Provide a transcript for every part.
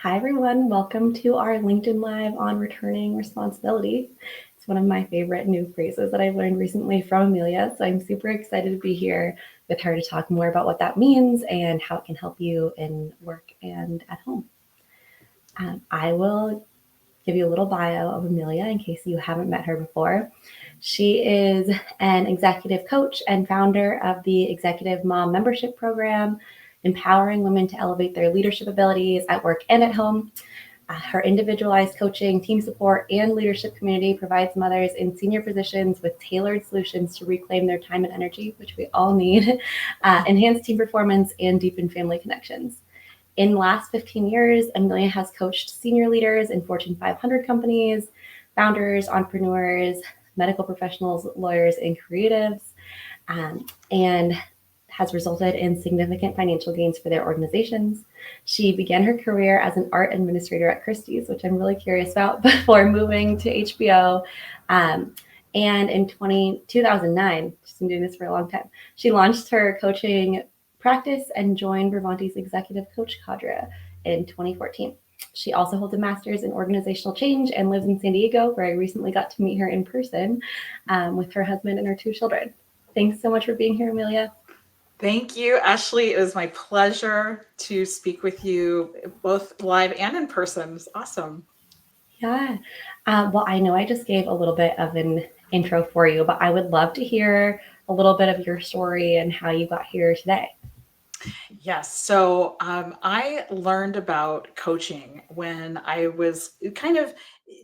Hi, everyone. Welcome to our LinkedIn Live on returning responsibility. It's one of my favorite new phrases that I've learned recently from Amelia. So I'm super excited to be here with her to talk more about what that means and how it can help you in work and at home. I will give you a little bio of Amelia in case you haven't met her before. She is an executive coach and founder of the Executive Mom Membership Program, empowering women to elevate their leadership abilities at work and at home. Her individualized coaching, team support, and leadership community provides mothers in senior positions with tailored solutions to reclaim their time and energy, which we all need, enhance team performance, and deepen family connections. In the last 15 years, Amelia has coached senior leaders in Fortune 500 companies, founders, entrepreneurs, medical professionals, lawyers, and creatives, and has resulted in significant financial gains for their organizations. She began her career as an art administrator at Christie's, which I'm really curious about, before moving to HBO. And in 2009, she's been doing this for a long time, she launched her coaching practice and joined Bravanti's executive coach cadre in 2014. She also holds a master's in organizational change and lives in San Diego, where I recently got to meet her in person with her husband and her two children. Thanks so much for being here, Amelia. Thank you, Ashley. It was my pleasure to speak with you both live and in person. It's awesome. Yeah. Well, I know I just gave a little bit of an intro for you, but I would love to hear a little bit of your story and how you got here today. Yes. So I learned about coaching when I was kind of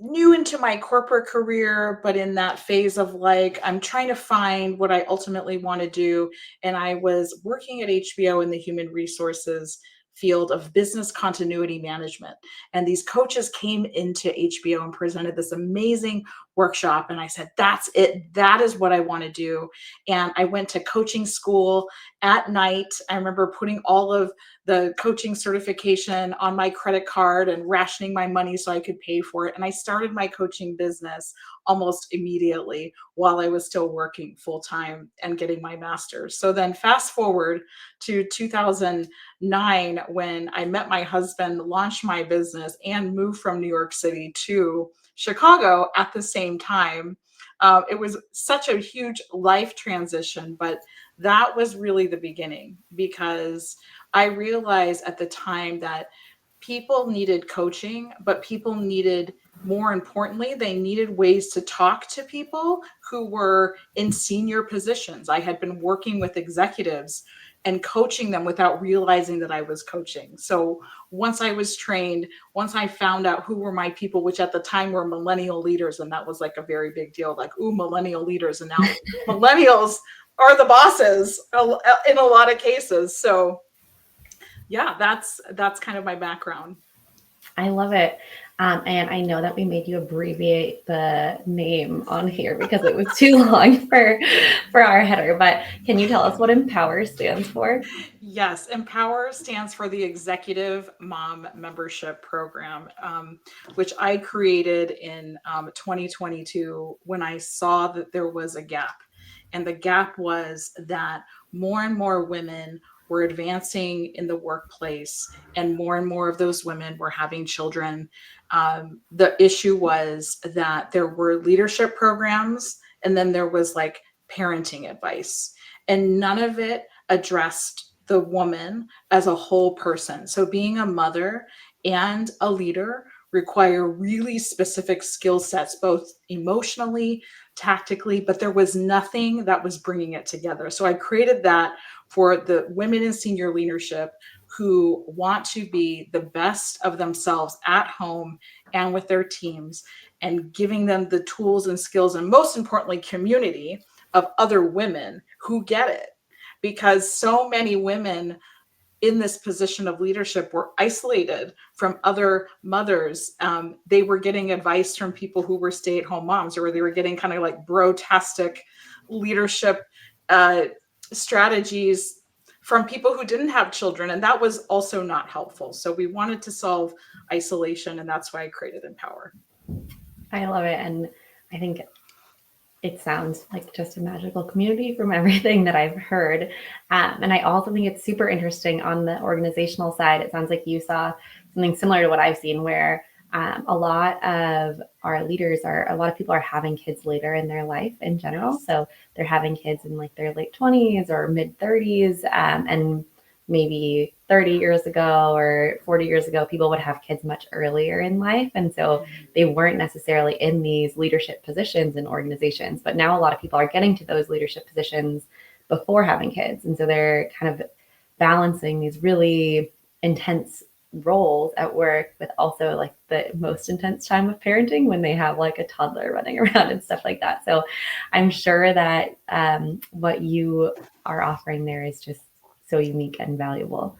new into my corporate career, but in that phase of like, I'm trying to find what I ultimately want to do. And I was working at HBO in the human resources field of business continuity management. And these coaches came into HBO and presented this amazing workshop. And I said, that's it. That is what I want to do. And I went to coaching school at night. I remember putting all of the coaching certification on my credit card and rationing my money so I could pay for it. And I started my coaching business almost immediately while I was still working full time and getting my master's. So then fast forward to 2009 when I met my husband, launched my business, and moved from New York City to Chicago at the same time. It was such a huge life transition, but that was really the beginning because I realized at the time that people needed coaching, but people needed, more importantly, they needed ways to talk to people who were in senior positions. I had been working with executives and coaching them without realizing that I was coaching. So once I was trained, once I found out who were my people, which at the time were millennial leaders, and that was like a very big deal, like, ooh, millennial leaders. And now millennials are the bosses in a lot of cases. So yeah, that's kind of my background. I love it. And I know that we made you abbreviate the name on here because it was too long for our header. But can you tell us what Empower stands for? Yes, Empower stands for the Executive Mom Membership Program, which I created in 2022 when I saw that there was a gap. And the gap was that more and more women were advancing in the workplace, and more of those women were having children. The issue was that there were leadership programs, and then there was like parenting advice, and none of it addressed the woman as a whole person. So being a mother and a leader require really specific skill sets, both emotionally, tactically, but there was nothing that was bringing it together. So I created that for the women in senior leadership who want to be the best of themselves at home and with their teams, and giving them the tools and skills, and most importantly, community of other women who get it, because so many women in this position of leadership were isolated from other mothers. They were getting advice from people who were stay-at-home moms, or they were getting kind of like bro-tastic leadership uh, strategies from people who didn't have children, and that was also not helpful. So we wanted to solve isolation, and that's why I created Empower. I love it. And I think it sounds like just a magical community from everything that I've heard. And I also think it's super interesting on the organizational side. It sounds like you saw something similar to what I've seen, where a lot of our leaders a lot of people are having kids later in their life in general. So they're having kids in like their late 20s or mid 30s. And maybe 30 years ago or 40 years ago, people would have kids much earlier in life. And so they weren't necessarily in these leadership positions in organizations. But now a lot of people are getting to those leadership positions before having kids. And so they're kind of balancing these really intense roles at work with also like the most intense time of parenting when they have like a toddler running around and stuff like that. So I'm sure that what you are offering there is just so unique and valuable.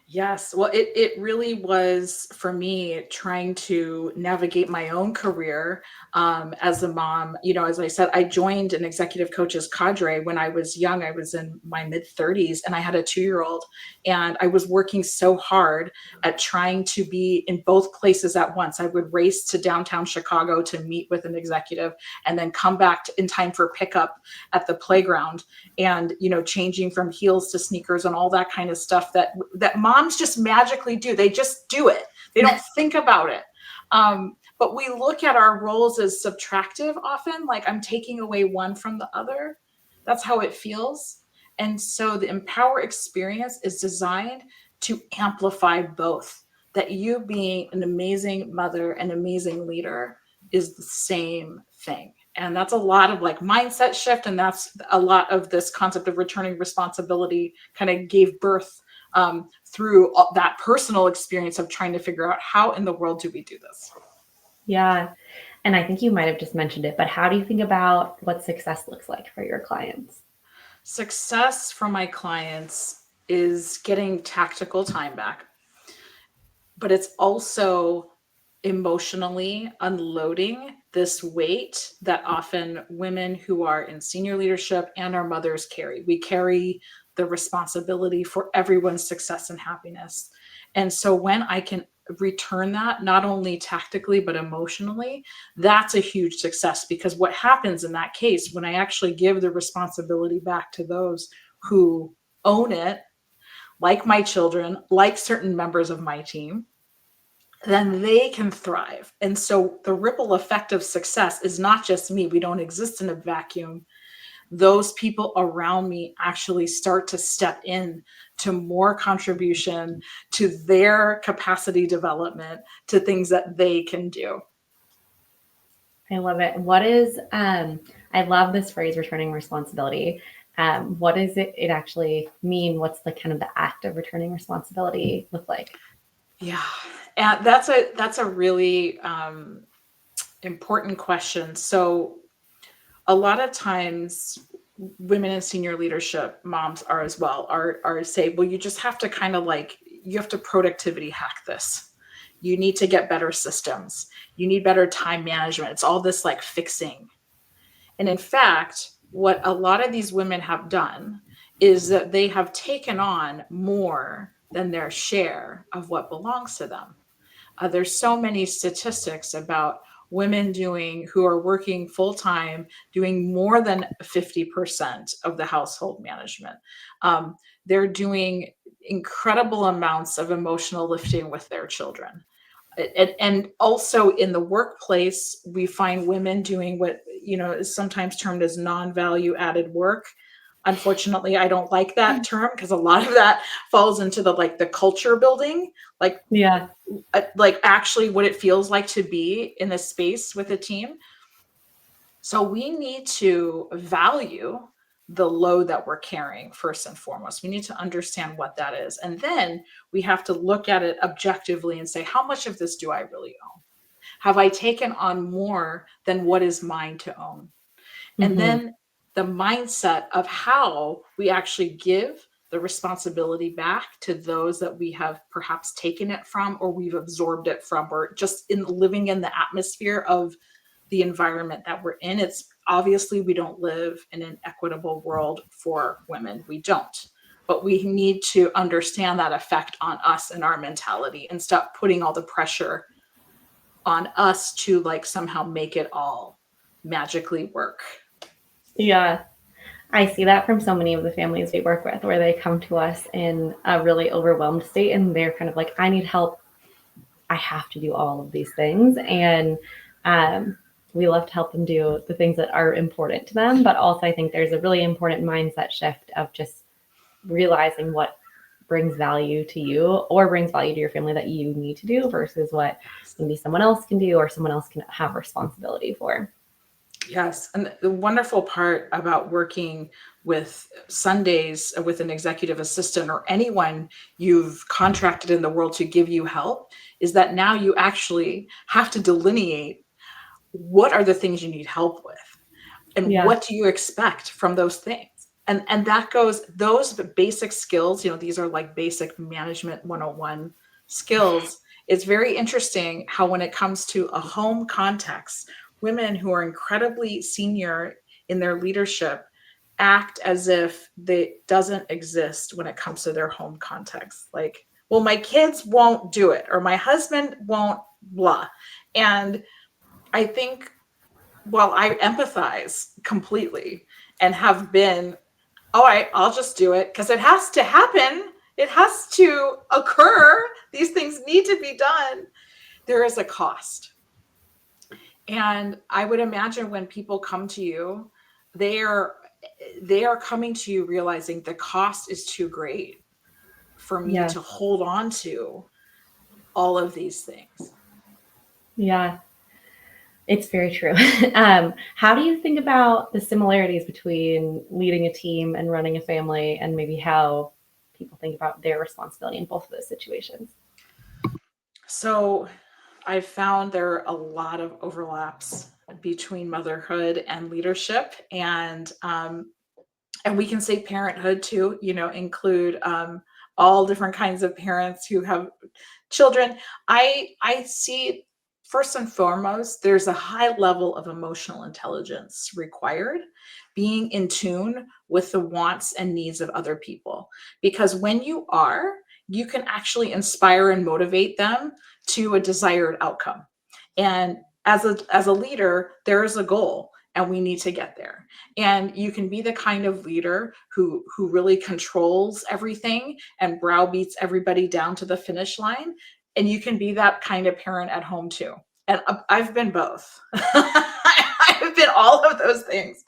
Yes. Well, it really was for me trying to navigate my own career as a mom. You know, as I said, I joined an executive coaches cadre when I was young. I was in my mid 30s and I had a 2-year-old, and I was working so hard at trying to be in both places at once. I would race to downtown Chicago to meet with an executive and then come back in time for pickup at the playground, and you know, changing from heels to sneakers and all that kind of stuff that moms just magically do. They just do it. They don't think about it. But we look at our roles as subtractive often, like I'm taking away one from the other. That's how it feels. And so the Empower experience is designed to amplify both. That you being an amazing mother, an amazing leader is the same thing. And that's a lot of like mindset shift. And that's a lot of this concept of returning responsibility kind of gave birth through that personal experience of trying to figure out how in the world do we do this. Yeah. And I think you might have just mentioned it, but how do you think about what success looks like for your clients? Success for my clients is getting tactical time back, but it's also emotionally unloading this weight that often women who are in senior leadership and our mothers carry. We carry the responsibility for everyone's success and happiness. And so when I can return that, not only tactically, but emotionally, that's a huge success, because what happens in that case, when I actually give the responsibility back to those who own it, like my children, like certain members of my team, then they can thrive. And so the ripple effect of success is not just me. We don't exist in a vacuum. Those people around me actually start to step in to more contribution to their capacity development, to things that they can do. I love it. I love this phrase, returning responsibility. What does it actually mean? What's the kind of the act of returning responsibility look like? Yeah. And that's a really important question. So a lot of times women in senior leadership, moms are as well, are say, well, you just have to kind of like, you have to productivity hack this. You need to get better systems. You need better time management. It's all this like fixing. And in fact, what a lot of these women have done is that they have taken on more than their share of what belongs to them. There's so many statistics about women who are working full time, doing more than 50% of the household management. They're doing incredible amounts of emotional lifting with their children. And also in the workplace, we find women doing what, you know, is sometimes termed as non-value added work. Unfortunately, I don't like that term, because a lot of that falls into the culture building, like Yeah. like actually what it feels like to be in a space with a team. So we need to value the load that we're carrying first and foremost. We need to understand what that is. And then we have to look at it objectively and say, how much of this do I really own? Have I taken on more than what is mine to own? And Mm-hmm. then the mindset of how we actually give the responsibility back to those that we have perhaps taken it from, or we've absorbed it from, or just in living in the atmosphere of the environment that we're in. It's obviously, we don't live in an equitable world for women. We don't. But we need to understand that effect on us and our mentality, and stop putting all the pressure on us to like somehow make it all magically work. Yeah. I see that from so many of the families we work with, where they come to us in a really overwhelmed state and they're kind of like, I need help I have to do all of these things. And um, we love to help them do the things that are important to them. But also, I think there's a really important mindset shift of just realizing what brings value to you or brings value to your family that you need to do versus what maybe someone else can do or someone else can have responsibility for. Yes. And the wonderful part about working with Sundays with an executive assistant or anyone you've contracted in the world to give you help is that now you actually have to delineate what are the things you need help with and Yeah. what do you expect from those things. And that goes, those basic skills, these are like basic management 101 skills. It's very interesting how when it comes to a home context, women who are incredibly senior in their leadership act as if they doesn't exist when it comes to their home context. Like, well, my kids won't do it, or my husband won't, blah. And I think, well, I empathize completely and have been, all right, I'll just do it because it has to happen. It has to occur. These things need to be done. There is a cost. And I would imagine when people come to you, they are coming to you realizing the cost is too great for me Yeah. to hold on to all of these things. Yeah. It's very true. How do you think about the similarities between leading a team and running a family, and maybe how people think about their responsibility in both of those situations? So I've found there are a lot of overlaps between motherhood and leadership, and we can say parenthood too. Include all different kinds of parents who have children. I see, first and foremost, there's a high level of emotional intelligence required, being in tune with the wants and needs of other people, because when you are, you can actually inspire and motivate them to a desired outcome. And as a leader, there is a goal and we need to get there. And you can be the kind of leader who really controls everything and browbeats everybody down to the finish line. And you can be that kind of parent at home too. And I've been both. I've been all of those things.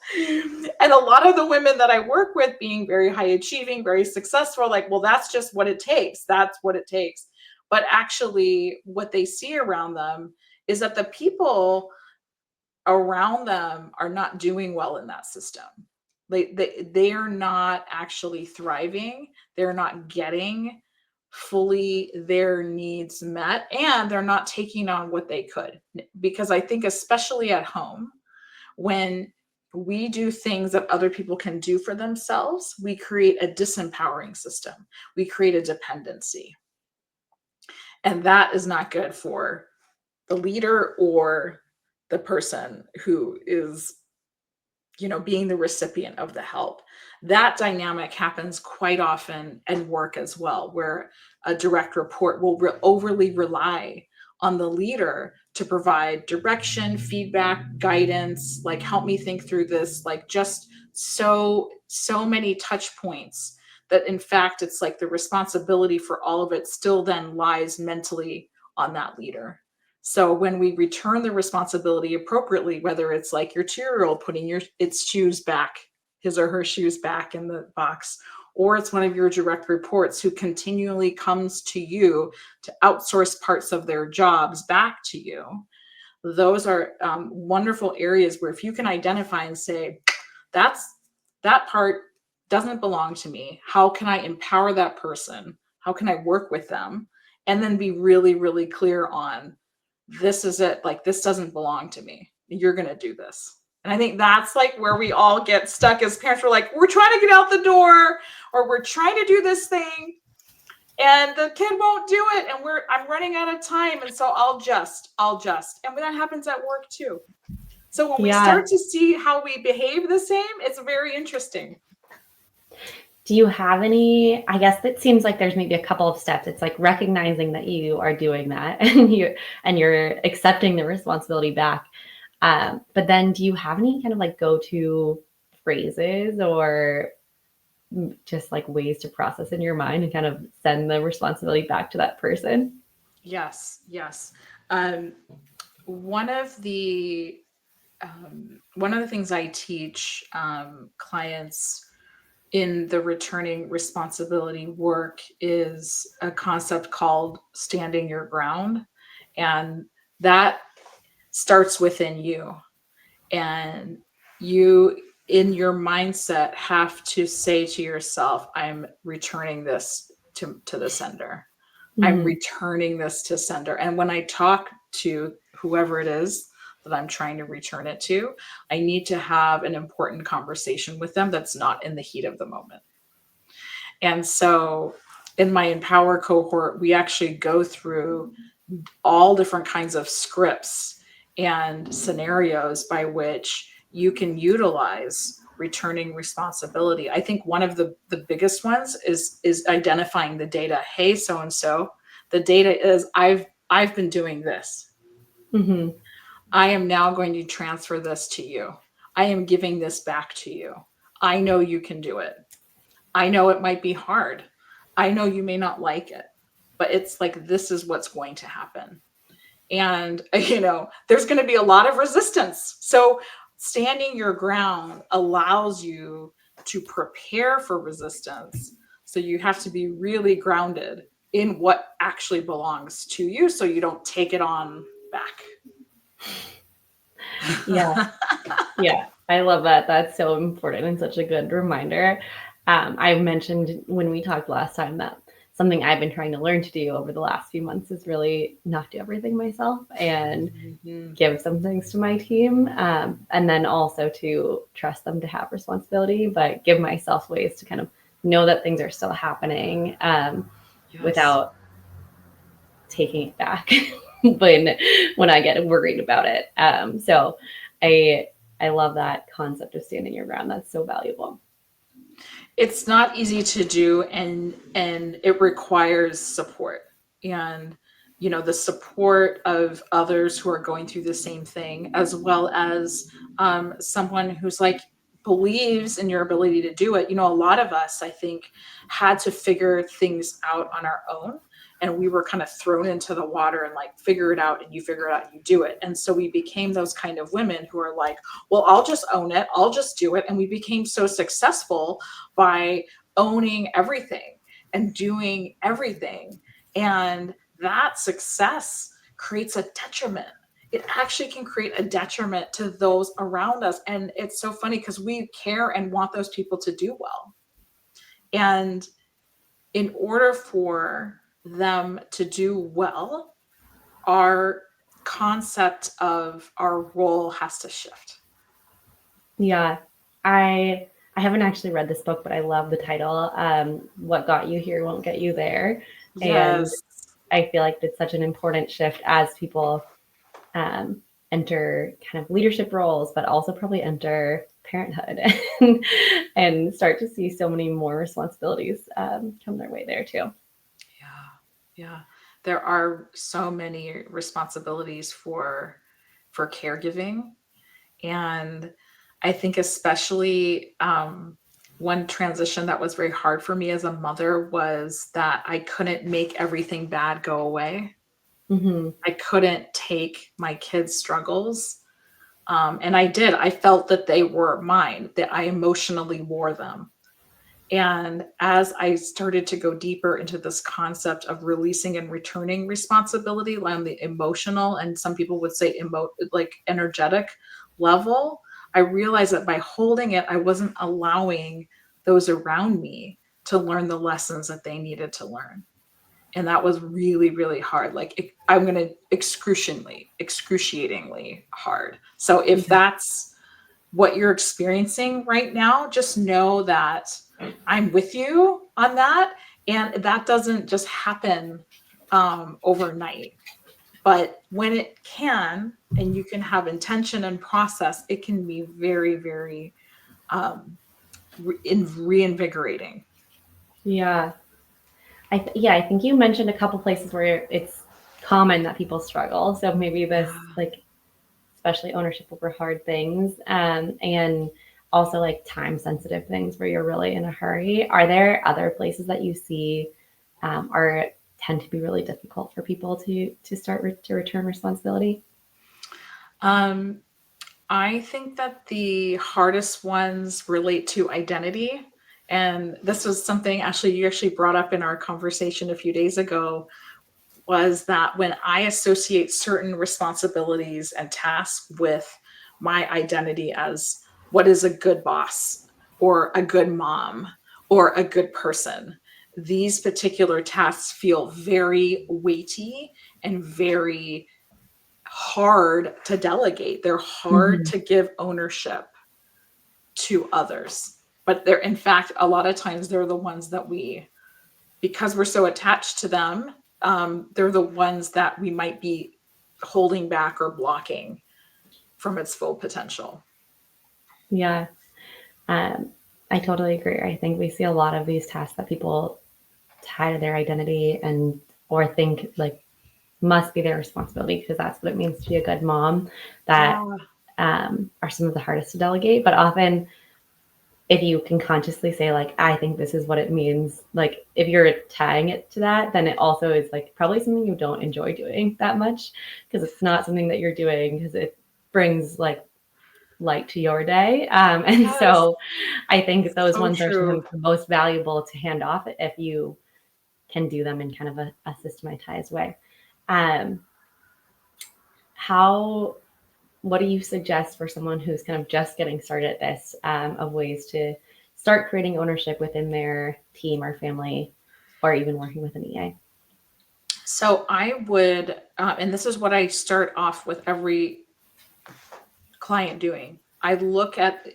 And a lot of the women that I work with, being very high achieving, very successful, like, well, that's just what it takes. That's what it takes. But actually, what they see around them is that the people around them are not doing well in that system. They are not actually thriving. They're not getting fully their needs met, and they're not taking on what they could. Because I think, especially at home, when we do things that other people can do for themselves, we create a disempowering system. We create a dependency. And that is not good for the leader or the person who is being the recipient of the help. That dynamic happens quite often at work as well, where a direct report will overly rely on the leader to provide direction, feedback, guidance, like, help me think through this, like, just so many touch points, that in fact it's like the responsibility for all of it still then lies mentally on that leader. So when we return the responsibility appropriately, whether it's like your 2-year-old putting its shoes back, his or her shoes back in the box, or it's one of your direct reports who continually comes to you to outsource parts of their jobs back to you, those are wonderful areas where if you can identify and say, that part doesn't belong to me. How can I empower that person? How can I work with them? And then be really, really clear on, this is it. Like, this doesn't belong to me. You're going to do this. And I think that's like where we all get stuck as parents. We're like, we're trying to get out the door, or we're trying to do this thing, and the kid won't do it. And I'm running out of time. And so I'll just. And that happens at work too. So when we Yeah. start to see how we behave the same, it's very interesting. Do you have any? I guess it seems like there's maybe a couple of steps. It's like recognizing that you are doing that and you're accepting the responsibility back. But then do you have any kind of like go-to phrases or just like ways to process in your mind and kind of send the responsibility back to that person? Yes, yes. Um, one of the one of the things I teach clients in the returning responsibility work is a concept called standing your ground, and that starts within you. And you, in your mindset, have to say to yourself, I'm returning this to the sender. I'm Mhm. returning this to sender. And when I talk to whoever it is that I'm trying to return it to, I need to have an important conversation with them that's not in the heat of the moment. And so in my Empower cohort, we actually go through all different kinds of scripts and scenarios by which you can utilize returning responsibility. I think one of the biggest ones is identifying the data. Hey, so and so, the data is I've been doing this. Mhm. I am now going to transfer this to you. I am giving this back to you. I know you can do it. I know it might be hard. I know you may not like it, but it's like this is what's going to happen. And there's going to be a lot of resistance. So standing your ground allows you to prepare for resistance. So you have to be really grounded in what actually belongs to you so you don't take it on back. Yeah. Yeah, I love that. That's so important and such a good reminder. I mentioned when we talked last time that something I've been trying to learn to do over the last few months is really not do everything myself and Mhm. give some things to my team. And then also to trust them to have responsibility, but give myself ways to kind of know that things are still happening Yes. without taking it back when I get worried about it. So I I love that concept of standing your ground. That's so valuable. It's not easy to do, and it requires support, and the support of others who are going through the same thing, as well as someone who's like believes in your ability to do it. A lot of us, I think, had to figure things out on our own, and we were kind of thrown into the water and like figure it out, and you figure it out and you do it. And so we became those kind of women who are like, well, I'll just own it, I'll just do it. And we became so successful by owning everything and doing everything. And that success creates a detriment. It actually can create a detriment to those around us. And it's so funny because we care and want those people to do well. And in order for them to do well, our concept of our role has to shift. Yeah, I haven't actually read this book, but I love the title. What got you here won't get you there, and Yes. I feel like it's such an important shift as people um, enter kind of leadership roles, but also probably enter parenthood and start to see so many more responsibilities come their way there too. Yeah. Yeah. There are so many responsibilities for caregiving. And I think especially one transition that was very hard for me as a mother was that I couldn't make everything bad go away. Hmm. I couldn't take my kids' struggles. And I did. I felt that they were mine, that I emotionally wore them. And as I started to go deeper into this concept of releasing and returning responsibility on the emotional, and some people would say like energetic level, I realized that by holding it, I wasn't allowing those around me to learn the lessons that they needed to learn. And that was really, really hard. Like I'm going to excruciatingly hard. So if Yeah. that's what you're experiencing right now, just know that I'm with you on that. And that doesn't just happen overnight. But when it can, and you can have intention and process, it can be very, very um, reinvigorating. Yeah. I think you mentioned a couple places where it's common that people struggle. So maybe this Yeah. like especially ownership over hard things, and also like time sensitive things where you're really in a hurry. Are there other places that you see are tend to be really difficult for people to start to return responsibility? Um, I think that the hardest ones relate to identity. And this was something actually you actually brought up in our conversation a few days ago, was that when I associate certain responsibilities and tasks with my identity as what is a good boss or a good mom or a good person, these particular tasks feel very weighty and very hard to delegate. They're hard Mhm. to give ownership to others. But they're, in fact, a lot of times they're the ones that we, because we're so attached to them, they're the ones that we might be holding back or blocking from its full potential. Yeah, um, I totally agree. I think we see a lot of these tasks that people tie to their identity and or think like must be their responsibility because that's what it means to be a good mom. That Yeah. are some of the hardest to delegate. But often, if you can consciously say like, I think this is what it means, like if you're tying it to that, then it also is like probably something you don't enjoy doing that much because it's not something that you're doing because it brings like light to your day. And Yes. so I think those So ones are true. sometimes the most valuable to hand off if you can do them in kind of a systematized way. Um, how what do you suggest for someone who's kind of just getting started at this, of ways to start creating ownership within their team or family or even working with an EA? So I would, and this is what I start off with every client doing. I look at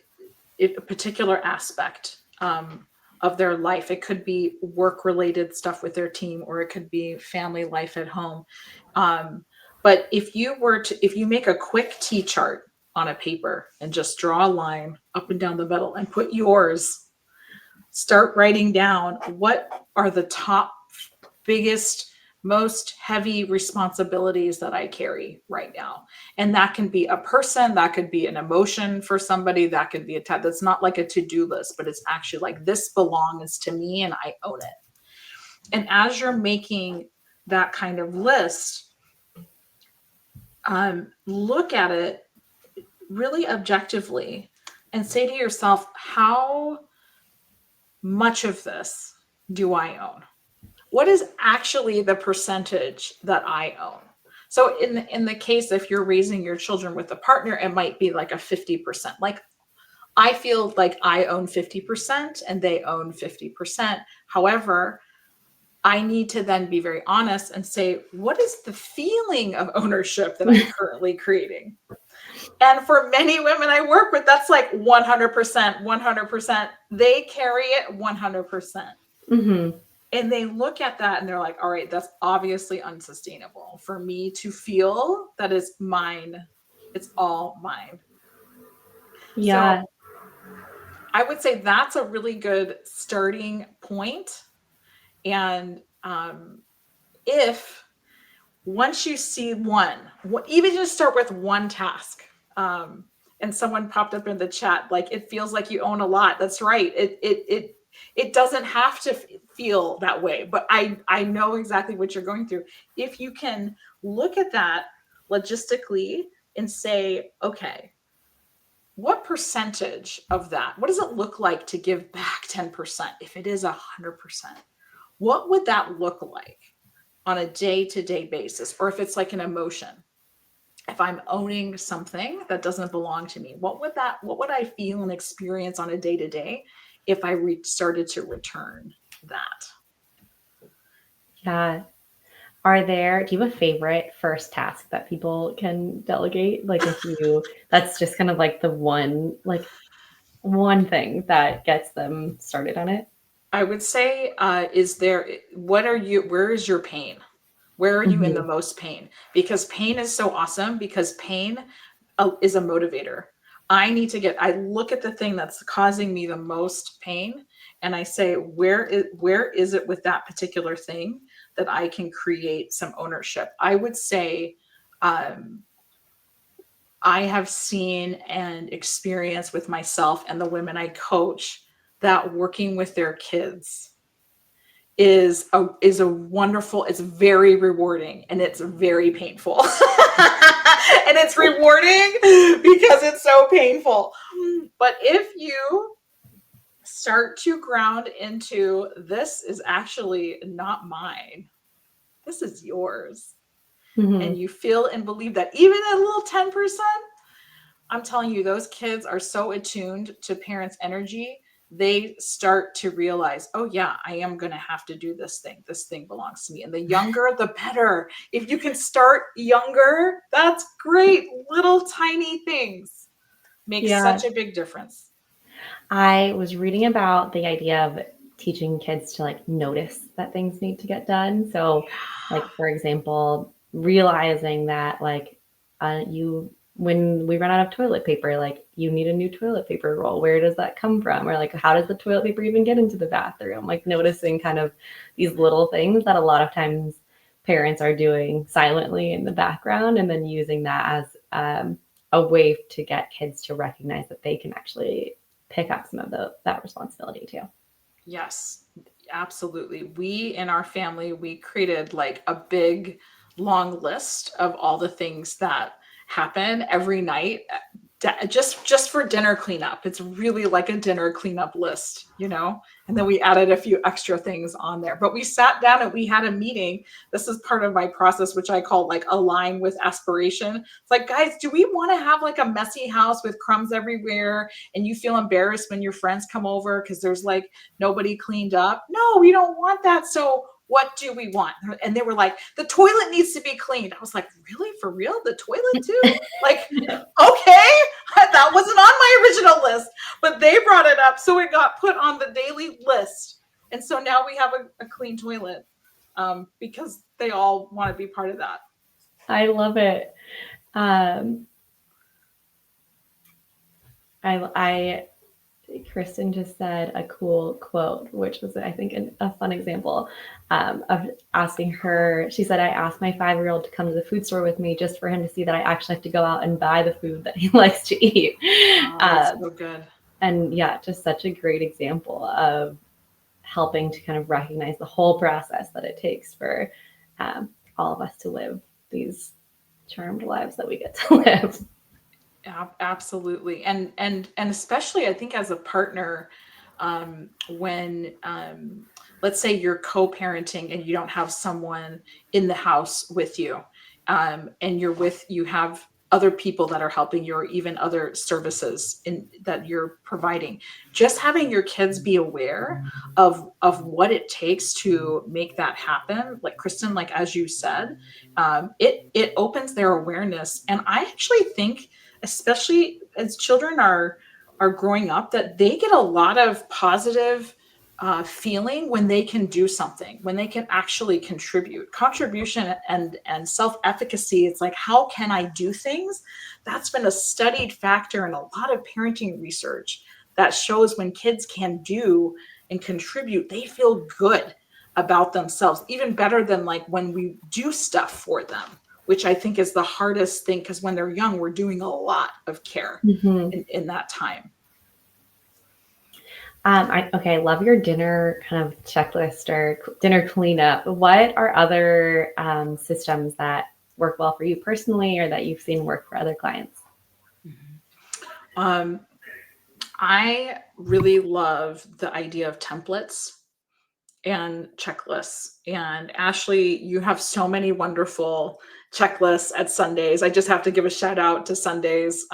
it, a particular aspect of their life. It could be work related stuff with their team, or it could be family life at home. Um, but if you make a quick T chart on a paper and just draw a line up and down the middle and put yours, start writing down what are the top biggest, most heavy responsibilities that I carry right now. And that can be a person, that could be an emotion for somebody, that could be a that's not like a to-do list, but it's actually like this belongs to me and I own it. And as you're making that kind of list, look at it really objectively and say to yourself, how much of this do I own? What is actually the percentage that I own? So in the case if you're raising your children with a partner, it might be like a 50%. Like I feel like I own 50% and they own 50%. However, I need to then be very honest and say, what is the feeling of ownership that I'm currently creating? And for many women I work with, that's like 100%, 100%. They carry it 100%. Mm-hmm. And they look at that and they're like, all right, that's obviously unsustainable for me to feel that is mine. It's all mine. So Yeah. I would say that's a really good starting point. And if once you see one, even just start with one task. And someone popped up in the chat, like it feels like you own a lot. That's right. It doesn't have to feel that way, but I know exactly what you're going through. If you can look at that logistically and say, okay, what percentage of that? What does it look like to give back 10%? If it is 100%, what would that look like on a day-to-day basis? Or if it's like an emotion, if I'm owning something that doesn't belong to me, what would I feel and experience on a day-to-day if I started to return that? Yeah. Do you have a favorite first task that people can delegate? Like if you, that's just kind of like the one thing that gets them started on it. I would say, where is your pain? Where are you in the Mm-hmm. most pain? Because pain is so awesome, because pain is a motivator. I look at the thing that's causing me the most pain and I say, where is it with that particular thing that I can create some ownership? I would say, um, I have seen and experienced with myself and the women I coach that working with their kids is a wonderful, it's very rewarding, and it's very painful. And it's rewarding because it's so painful. But if you start to ground into, this is actually not mine, this is yours, and Hmm. you feel and believe that, even a little 10%, I'm telling you, those kids are so attuned to parents' energy. They start to realize, oh, yeah, I am going to have to do this thing. This thing belongs to me. And the younger, the better. If you can start younger, that's great. Little tiny things make Yeah. such a big difference. I was reading about the idea of teaching kids to like notice that things need to get done. So, like for example, realizing that like you when we run out of toilet paper, like you need a new toilet paper roll. Where does that come from? Or like how does the toilet paper even get into the bathroom? Like noticing kind of these little things that a lot of times parents are doing silently in the background, and then using that as a way to get kids to recognize that they can actually pick up some of that responsibility too. Yes, absolutely. We in our family, we created like a big long list of all the things that happen every night, just for dinner cleanup. It's really like a dinner cleanup list, you know? And then we added a few extra things on there. But we sat down and we had a meeting. This is part of my process, which I call like align with aspiration. It's like, guys, do we want to have like a messy house with crumbs everywhere and you feel embarrassed when your friends come over because there's like nobody cleaned up? No, we don't want that. So what do we want? And they were like, the toilet needs to be cleaned. I was like, really? For real? The toilet too? Like, okay, that wasn't on my original list, but they brought it up. So it got put on the daily list. And so now we have a clean toilet, because they all want to be part of that. I love it. Um, I Kristen just said a cool quote, which was, I think, a fun example of asking her. She said, I asked my 5-year-old to come to the food store with me just for him to see that I actually have to go out and buy the food that he likes to eat. Oh, that's Um, so good. and yeah, just such a great example of helping to kind of recognize the whole process that it takes for all of us to live these charmed lives that we get to live. Absolutely. And especially I think as a partner, when let's say you're co-parenting and you don't have someone in the house with you, and you have other people that are helping you, or even other services in that you're providing, just having your kids be aware of what it takes to make that happen, like Kristen, like as you said, it opens their awareness. And I actually think, especially as children are growing up, that they get a lot of positive feeling when they can do something, when they can actually contribution and self-efficacy. It's like, how can I do things? That's been a studied factor in a lot of parenting research that shows when kids can do and contribute, they feel good about themselves, even better than like when we do stuff for them, which I think is the hardest thing, because when they're young, we're doing a lot of care Mm-hmm. in that time. Okay, I love your dinner kind of checklist or dinner cleanup. What are other systems that work well for you personally, or that you've seen work for other clients? Mhm. Um, I really love the idea of templates and checklists. And Ashley, you have so many wonderful checklists at Sundays. I just have to give a shout out to Sundays.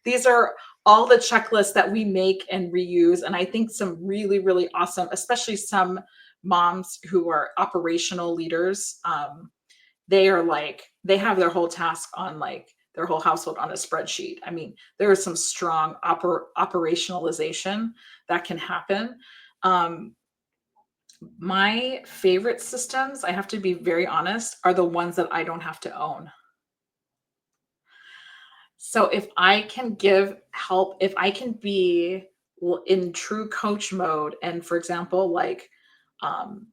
These are all the checklists that we make and reuse. And I think some really, really awesome, especially some moms who are operational leaders. They are like, they have their whole task on like their whole household on a spreadsheet. I mean, there is some strong operationalization that can happen. Um, my favorite systems, I have to be very honest, are the ones that I don't have to own. So if I can give help, if I can be in true coach mode, and for example, like, um,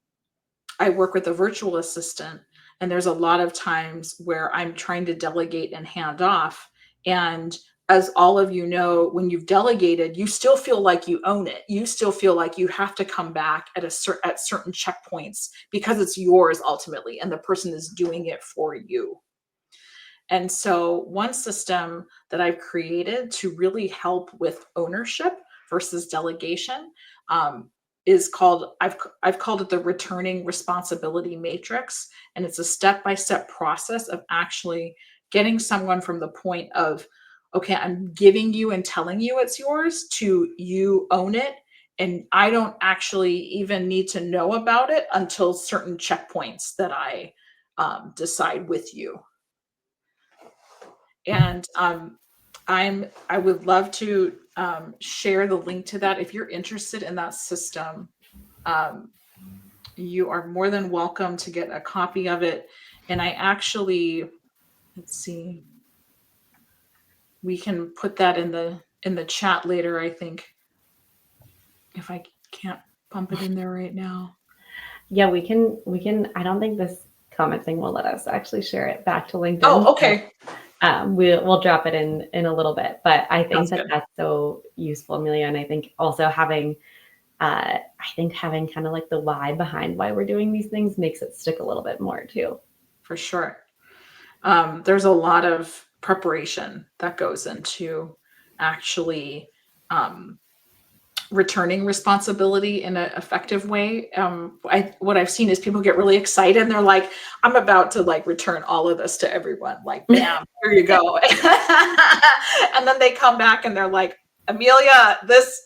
I work with a virtual assistant, and there's a lot of times where I'm trying to delegate and hand off. And as all of you know, when you've delegated, you still feel like you own it. You still feel like you have to come back at at certain checkpoints because it's yours ultimately, and the person is doing it for you. And so, one system that I've created to really help with ownership versus delegation um, is called I've called it the returning responsibility matrix, and it's a step by step process of actually getting someone from the point of, okay, I'm giving you and telling you it's yours, to you own it, and I don't actually even need to know about it until certain checkpoints that I decide with you. And I would love to share the link to that. If you're interested in that system, um, you are more than welcome to get a copy of it. And I actually, let's see, we can put that in the chat later, I think, if I can't pump it in there right now. Yeah, we can. I don't think this comment thing will let us actually share it back to LinkedIn. Oh, okay. We'll drop it in a little bit, but I think Sounds that good. that's so useful, Amelia. And I think also having kind of like the why behind why we're doing these things makes it stick a little bit more too. For sure. There's a lot of preparation that goes into actually returning responsibility in an effective way. What I've seen is people get really excited and they're like, I'm about to like return all of this to everyone. Like, bam, here you go. And then they come back and they're like, Amelia, this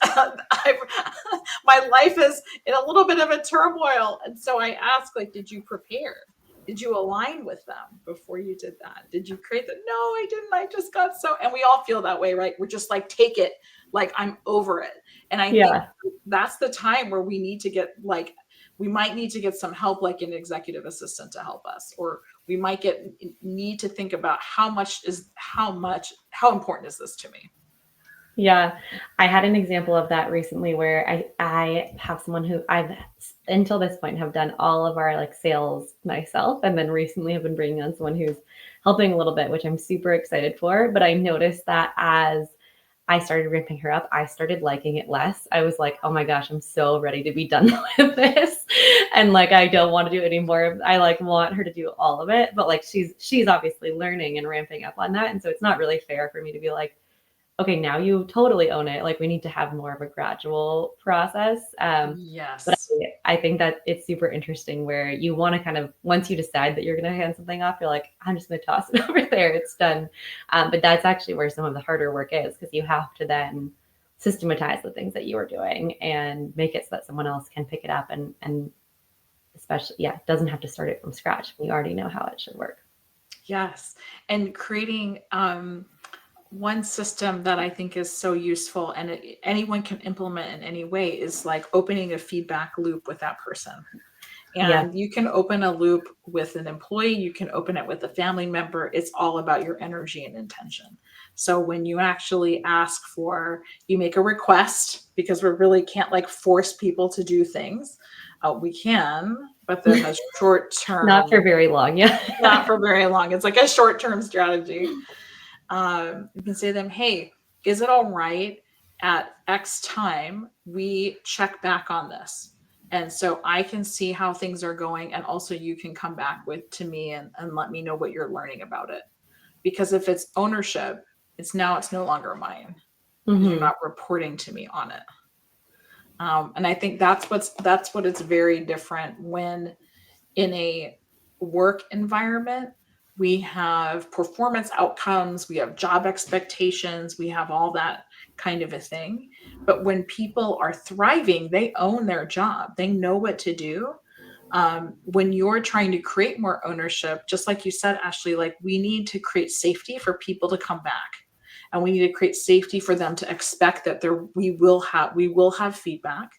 my life is in a little bit of a turmoil. And so I ask, like, did you prepare? Did you align with them before you did that? Did you create that? No, I didn't. I just got so, and we all feel that way, right? We're just like, take it, like I'm over it. And I think Yeah. that's the time where we need to get like, we might need to get some help, like an executive assistant to help us, or we might need to think about how important is this to me? Yeah, I had an example of that recently where I have someone who I've until this point have done all of our like sales myself, and then recently have been bringing on someone who's helping a little bit, which I'm super excited for. But I noticed that as I started ramping her up, I started liking it less. I was like, oh my gosh, I'm so ready to be done with this. And like I don't want to do any more. I like want her to do all of it. But like she's obviously learning and ramping up on that. And so it's not really fair for me to be like, okay, now you totally own it. Like we need to have more of a gradual process. But Yes. I think that it's super interesting where you want to kind of, once you decide that you're going to hand something off, you're like, I'm just going to toss it over there. It's done. But that's actually where some of the harder work is, because you have to then systematize the things that you are doing and make it so that someone else can pick it up and especially, yeah, doesn't have to start it from scratch. You already know how it should work. Yes. And creating one system that I think is so useful and anyone can implement in any way is like opening a feedback loop with that person. Yeah. And you can open a loop with an employee, you can open it with a family member. It's all about your energy and intention. So when you actually ask for, you make a request, because we really can't like force people to do things. We can, but then a short Not term, for very long. Yeah. not for very long. It's like a short term strategy. You can say to them, hey, is it all right at X time we check back on this? And so I can see how things are going. And also you can come back to me and let me know what you're learning about it. Because if it's ownership, it's no longer mine, because you're Mm-hmm. not reporting to me on it. And I think that's what it's very different when in a work environment, we have performance outcomes, we have job expectations, we have all that kind of a thing. But when people are thriving, they own their job, they know what to do. When you're trying to create more ownership, just like you said, Ashley, like we need to create safety for people to come back. And we need to create safety for them to expect that we will have feedback.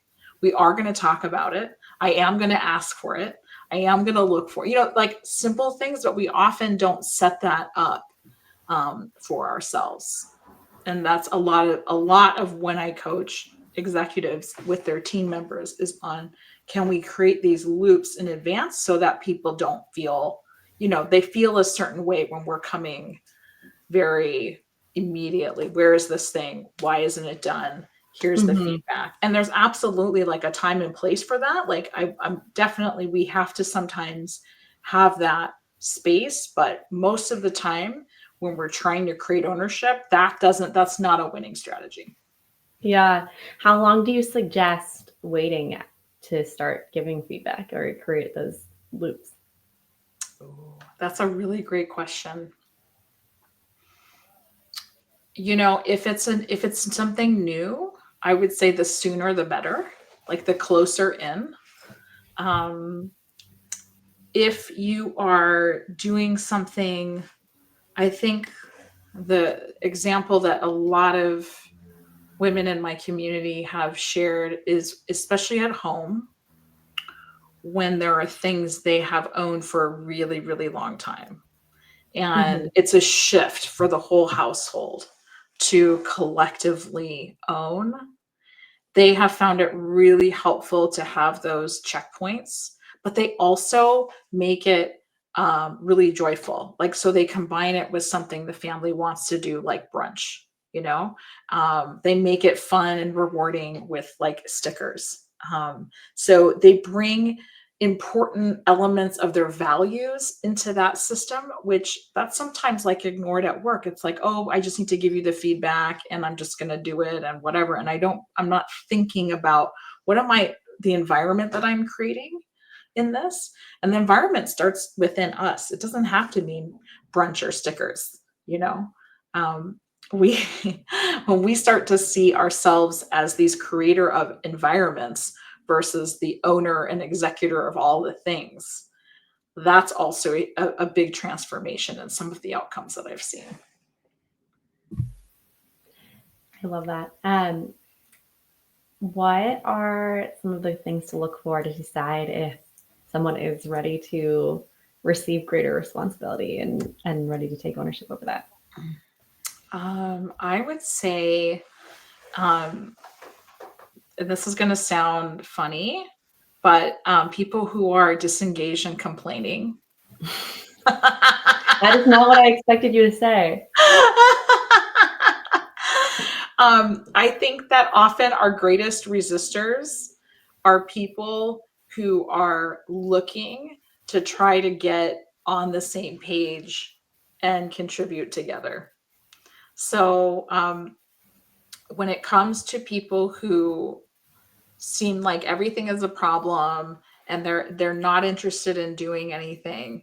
We are going to talk about it. I am going to ask for it. I am going to look for, like simple things, but we often don't set that up for ourselves. And that's a lot of when I coach executives with their team members is on, can we create these loops in advance so that people don't feel, they feel a certain way when we're coming very, immediately. Where is this thing? Why isn't it done? Here's the Hmm. feedback. And there's absolutely like a time and place for that. Like I'm definitely, we have to sometimes have that space, but most of the time when we're trying to create ownership, that's not a winning strategy. Yeah. How long do you suggest waiting to start giving feedback or create those loops? Ooh, that's a really great question. You know, if it's something new, I would say the sooner the better, like the closer in. Um, if you are doing something, I think the example that a lot of women in my community have shared is, especially at home, when there are things they have owned for a really, really long time. And Hmm. it's a shift for the whole household to collectively own. They have found it really helpful to have those checkpoints, but they also make it really joyful. Like, so they combine it with something the family wants to do, like brunch, you know? They make it fun and rewarding with like stickers. So they bring important elements of their values into that system, which that's sometimes like ignored at work. It's like, oh, I just need to give you the feedback and I'm just going to do it and whatever. And I'm not thinking about what am I, the environment that I'm creating in this. And the environment starts within us. It doesn't have to mean brunch or stickers, you know? Um, we, when we start to see ourselves as these creator of environments, versus the owner and executor of all the things, that's also a big transformation in some of the outcomes that I've seen. I love that. What are some of the things to look for to decide if someone is ready to receive greater responsibility and ready to take ownership over that? I would say, um, and this is going to sound funny, but people who are disengaged and complaining. That is not what I expected you to say. I think that often our greatest resistors are people who are looking to try to get on the same page and contribute together. So when it comes to people who seem like everything is a problem and they're not interested in doing anything,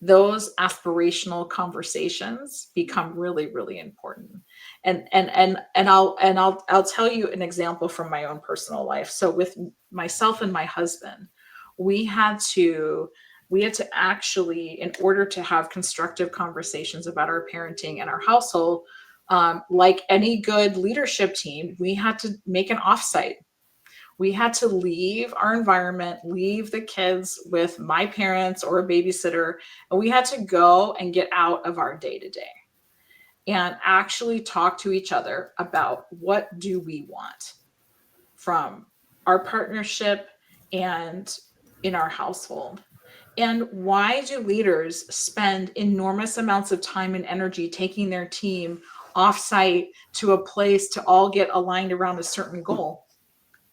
those aspirational conversations become really, really important. And I'll tell you an example from my own personal life. So with myself and my husband, we had to actually, in order to have constructive conversations about our parenting and our household, like any good leadership team, we had to make an offsite. We had to leave our environment, leave the kids with my parents or a babysitter, and we had to go and get out of our day to day and actually talk to each other about what do we want from our partnership and in our household. And why do leaders spend enormous amounts of time and energy taking their team offsite to a place to all get aligned around a certain goal?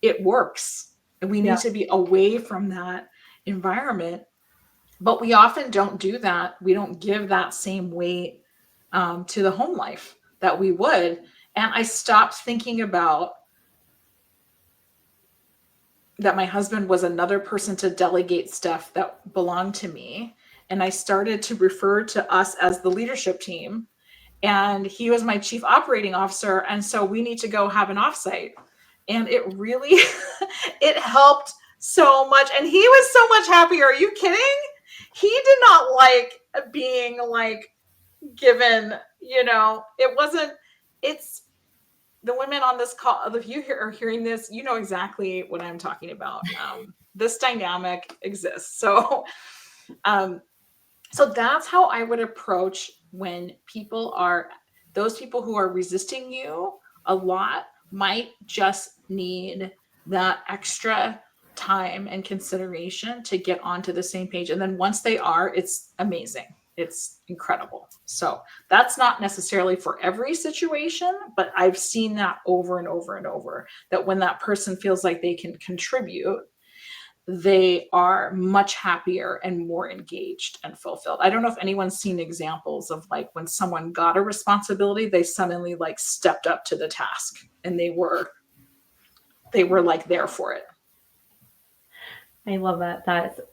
It works. And we need Yeah. to be away from that environment. But we often don't do that. We don't give that same weight to the home life that we would. And I stopped thinking about that my husband was another person to delegate stuff that belonged to me. And I started to refer to us as the leadership team. And he was my chief operating officer. And so we need to go have an offsite. And it really, it helped so much. And he was so much happier. Are you kidding? He did not like being like given, it wasn't, it's the women on this call, if you are hearing this, you know exactly what I'm talking about. This dynamic exists. Um, so that's how I would approach when those people who are resisting you a lot might just need that extra time and consideration to get onto the same page. And then once they are, it's amazing. It's incredible. So that's not necessarily for every situation, but I've seen that over and over and over, that when that person feels like they can contribute, they are much happier and more engaged and fulfilled. I don't know if anyone's seen examples of like when someone got a responsibility, they suddenly like stepped up to the task and they were like there for it. I love that.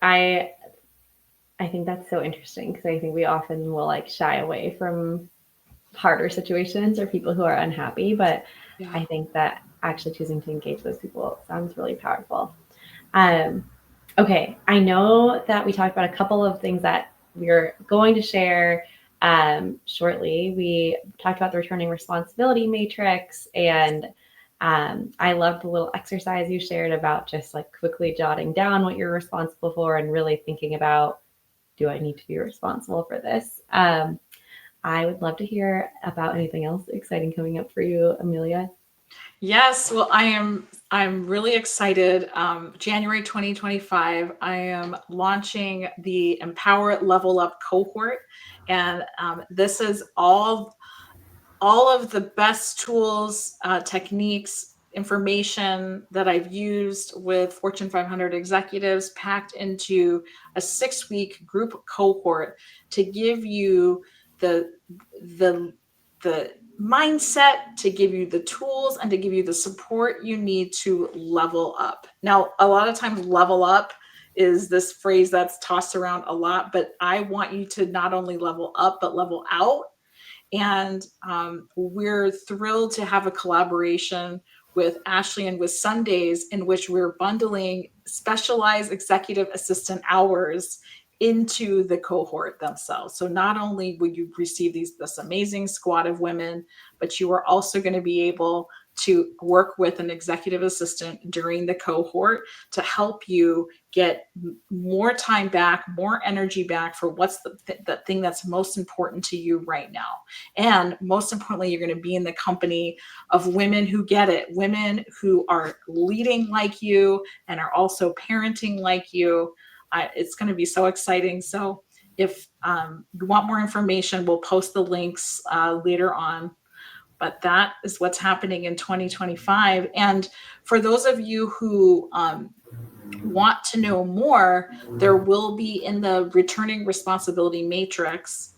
I think that's so interesting because I think we often will like shy away from harder situations or people who are unhappy, but Yeah. I think that actually choosing to engage those people sounds really powerful. Um, okay, I know that we talked about a couple of things that we're going to share shortly. We talked about the returning responsibility matrix, and I loved the little exercise you shared about just like quickly jotting down what you're responsible for and really thinking about, do I need to be responsible for this? I would love to hear about anything else exciting coming up for you, Amelia. Yes, well, I'm really excited. January 2025, I am launching the Empower Level Up cohort, and this is all of the best tools, techniques, information that I've used with Fortune 500 executives packed into a 6-week group cohort to give you the the the mindset, to give you the tools, and to give you the support you need to level up. Now, a lot of times level up is this phrase that's tossed around a lot, but I want you to not only level up but level out. And we're thrilled to have a collaboration with Ashley and with Sundays, in which we're bundling specialized executive assistant hours into the cohort themselves. So not only will you receive this amazing squad of women, but you are also going to be able to work with an executive assistant during the cohort to help you get more time back, more energy back for what's the thing that's most important to you right now. And most importantly, you're going to be in the company of women who get it, women who are leading like you and are also parenting like you. It's going to be so exciting. So if you want more information, we'll post the links later on. But that is what's happening in 2025. And for those of you who want to know more, there will be in the returning responsibility matrix,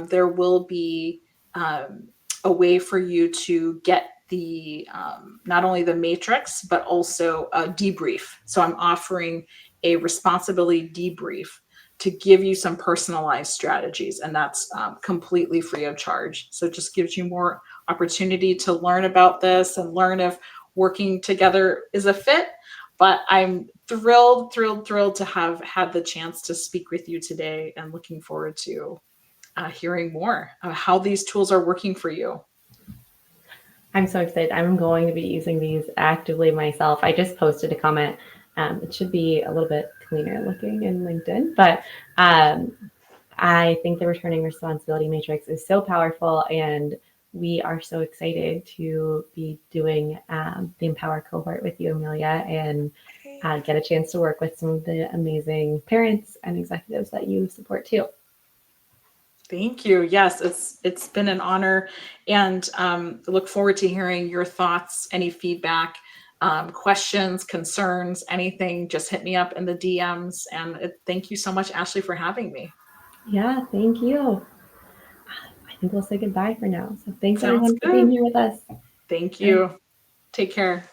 there will be a way for you to get the not only the matrix but also a debrief. So I'm offering a responsibility debrief to give you some personalized strategies, and that's completely free of charge. So it just gives you more opportunity to learn about this and learn if working together is a fit. But I'm thrilled to have had the chance to speak with you today, and looking forward to hearing more how these tools are working for you. I'm so excited. I'm going to be using these actively myself. I just posted a comment. It should be a little bit cleaner looking in LinkedIn, but um, I think the returning responsibility matrix is so powerful, and we are so excited to be doing the Empower cohort with you, Amelia, and get a chance to work with some of the amazing parents and executives that you support too. Thank you. Yes, it's been an honor, and look forward to hearing your thoughts, any feedback, questions, concerns, anything. Just hit me up in the DMs. And thank you so much, Ashley, for having me. Yeah, thank you. I think we'll say goodbye for now. So thanks Sounds everyone for being good. here with us. Thank Bye. you. Take care.